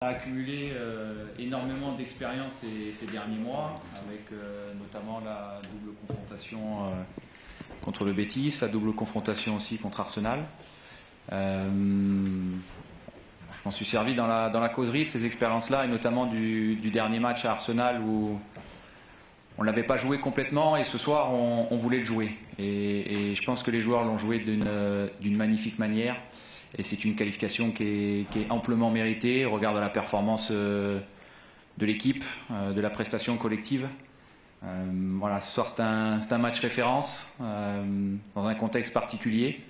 On a accumulé énormément d'expérience ces derniers mois, avec notamment la double confrontation contre le Betis, la double confrontation aussi contre Arsenal. Je m'en suis servi dans la causerie de ces expériences-là, et notamment du dernier match à Arsenal où on ne l'avait pas joué complètement, et ce soir on voulait le jouer. Et je pense que les joueurs l'ont joué d'une magnifique manière. Et c'est une qualification qui est amplement méritée au regard de la performance de l'équipe, de la prestation collective. Voilà, ce soir c'est un match référence dans un contexte particulier,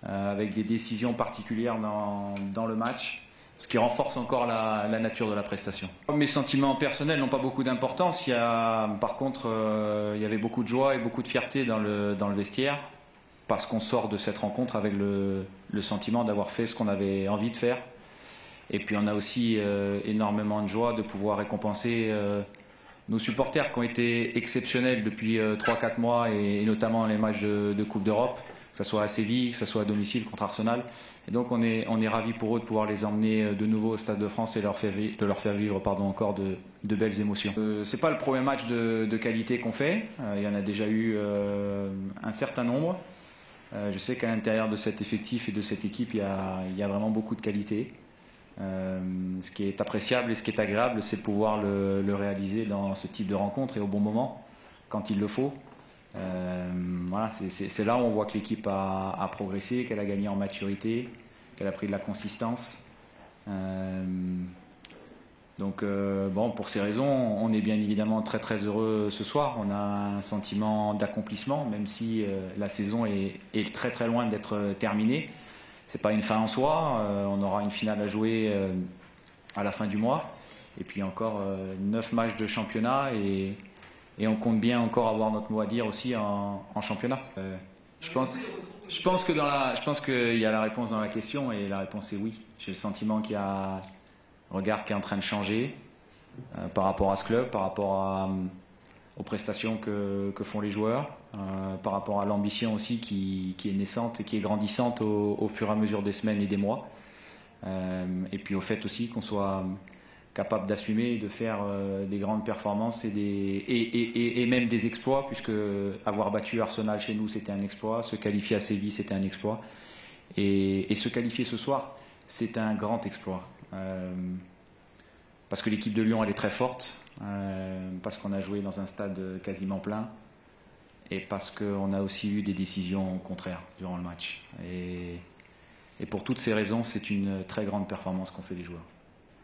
avec des décisions particulières dans le match, ce qui renforce encore la nature de la prestation. Mes sentiments personnels n'ont pas beaucoup d'importance. Par contre, il y avait beaucoup de joie et beaucoup de fierté dans le vestiaire, parce qu'on sort de cette rencontre avec le sentiment d'avoir fait ce qu'on avait envie de faire. Et puis on a aussi énormément de joie de pouvoir récompenser nos supporters qui ont été exceptionnels depuis 3-4 mois, et notamment les matchs de Coupe d'Europe, que ce soit à Séville, que ce soit à domicile contre Arsenal. Et donc on est ravis pour eux de pouvoir les emmener de nouveau au Stade de France et de leur faire vivre encore de belles émotions. C'est pas le premier match de qualité qu'on fait, il y en a déjà eu un certain nombre. Je sais qu'à l'intérieur de cet effectif et de cette équipe, il y a vraiment beaucoup de qualité. Ce qui est appréciable et ce qui est agréable, c'est de pouvoir le réaliser dans ce type de rencontre et au bon moment, quand il le faut. Voilà, c'est là où on voit que l'équipe a progressé, qu'elle a gagné en maturité, qu'elle a pris de la consistance. Donc bon, pour ces raisons, on est bien évidemment très très heureux ce soir. On a un sentiment d'accomplissement, même si la saison est très très loin d'être terminée. C'est pas une fin en soi. On aura une finale à jouer à la fin du mois, et puis encore 9 matchs de championnat, et on compte bien encore avoir notre mot à dire aussi en championnat. Je pense qu'il y a la réponse dans la question, et la réponse est oui. J'ai le sentiment qu'il y a regard qui est en train de changer par rapport à ce club, par rapport aux prestations que font les joueurs, par rapport à l'ambition aussi qui est naissante et qui est grandissante au fur et à mesure des semaines et des mois, et puis au fait aussi qu'on soit capable d'assumer et de faire des grandes performances et même des exploits, puisque avoir battu Arsenal chez nous c'était un exploit, se qualifier à Séville c'était un exploit, et se qualifier ce soir c'est un grand exploit. Parce que l'équipe de Lyon elle est très forte, parce qu'on a joué dans un stade quasiment plein, et parce qu'on a aussi eu des décisions contraires durant le match. Et pour toutes ces raisons, c'est une très grande performance qu'ont fait les joueurs.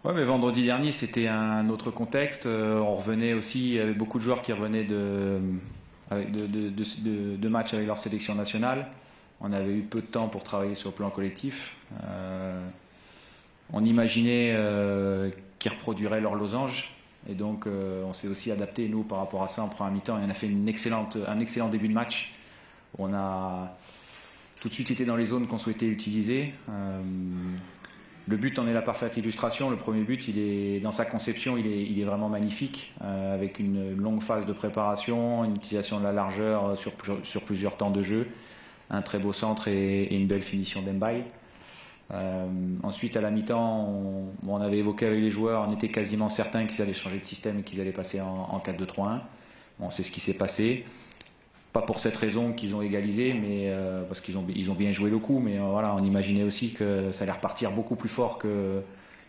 Ouais, mais vendredi dernier, c'était un autre contexte. On revenait aussi, il y avait beaucoup de joueurs qui revenaient de matchs avec leur sélection nationale. On avait eu peu de temps pour travailler sur le plan collectif. On imaginait qu'ils reproduiraient leur losange, et donc on s'est aussi adapté nous par rapport à ça en première mi-temps, et on a fait un excellent début de match. On a tout de suite été dans les zones qu'on souhaitait utiliser. Le but en est la parfaite illustration. Le premier but, dans sa conception, il est vraiment magnifique, avec une longue phase de préparation, une utilisation de la largeur sur plusieurs temps de jeu, un très beau centre et une belle finition d'Mbaye. Ensuite, à la mi-temps, on avait évoqué avec les joueurs, on était quasiment certain qu'ils allaient changer de système et qu'ils allaient passer en 4-2-3-1. Bon, c'est ce qui s'est passé. Pas pour cette raison qu'ils ont égalisé, mais parce qu'ils ont bien joué le coup. Mais voilà, on imaginait aussi que ça allait repartir beaucoup plus fort que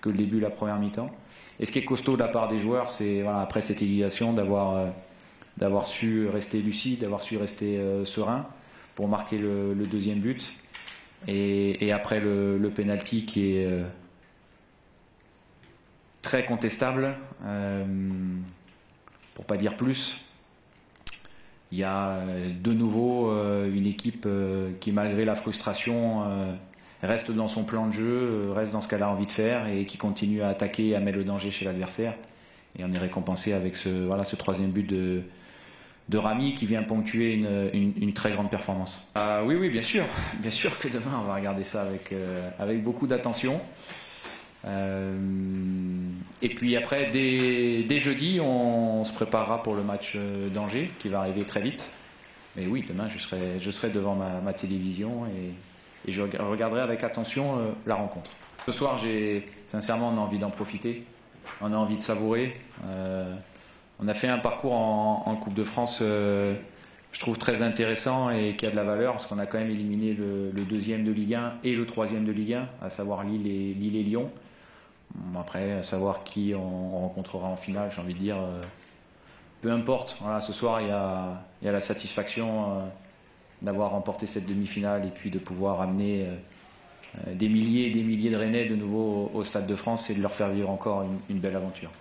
le début de la première mi-temps. Et ce qui est costaud de la part des joueurs, c'est voilà, après cette égalisation, d'avoir su rester lucide, d'avoir su rester serein pour marquer le deuxième but. Et après le penalty qui est très contestable, pour pas dire plus, il y a de nouveau une équipe qui, malgré la frustration, reste dans son plan de jeu, reste dans ce qu'elle a envie de faire, et qui continue à attaquer et à mettre le danger chez l'adversaire. Et on est récompensé avec ce troisième but de Rami, qui vient ponctuer une très grande performance. Oui, bien sûr que demain on va regarder ça avec beaucoup d'attention. Et puis après, dès jeudi, on se préparera pour le match d'Angers qui va arriver très vite. Mais oui, demain je serai devant ma télévision, et je regarderai avec attention la rencontre. Ce soir, sincèrement, on a envie d'en profiter, on a envie de savourer. On a fait un parcours en Coupe de France, je trouve très intéressant et qui a de la valeur, parce qu'on a quand même éliminé le deuxième de Ligue 1 et le troisième de Ligue 1, à savoir Lille et Lyon. Après, à savoir qui on rencontrera en finale, j'ai envie de dire, peu importe. Voilà, ce soir, il y a la satisfaction d'avoir remporté cette demi-finale et puis de pouvoir amener des milliers et des milliers de Rennais de nouveau au Stade de France et de leur faire vivre encore une belle aventure.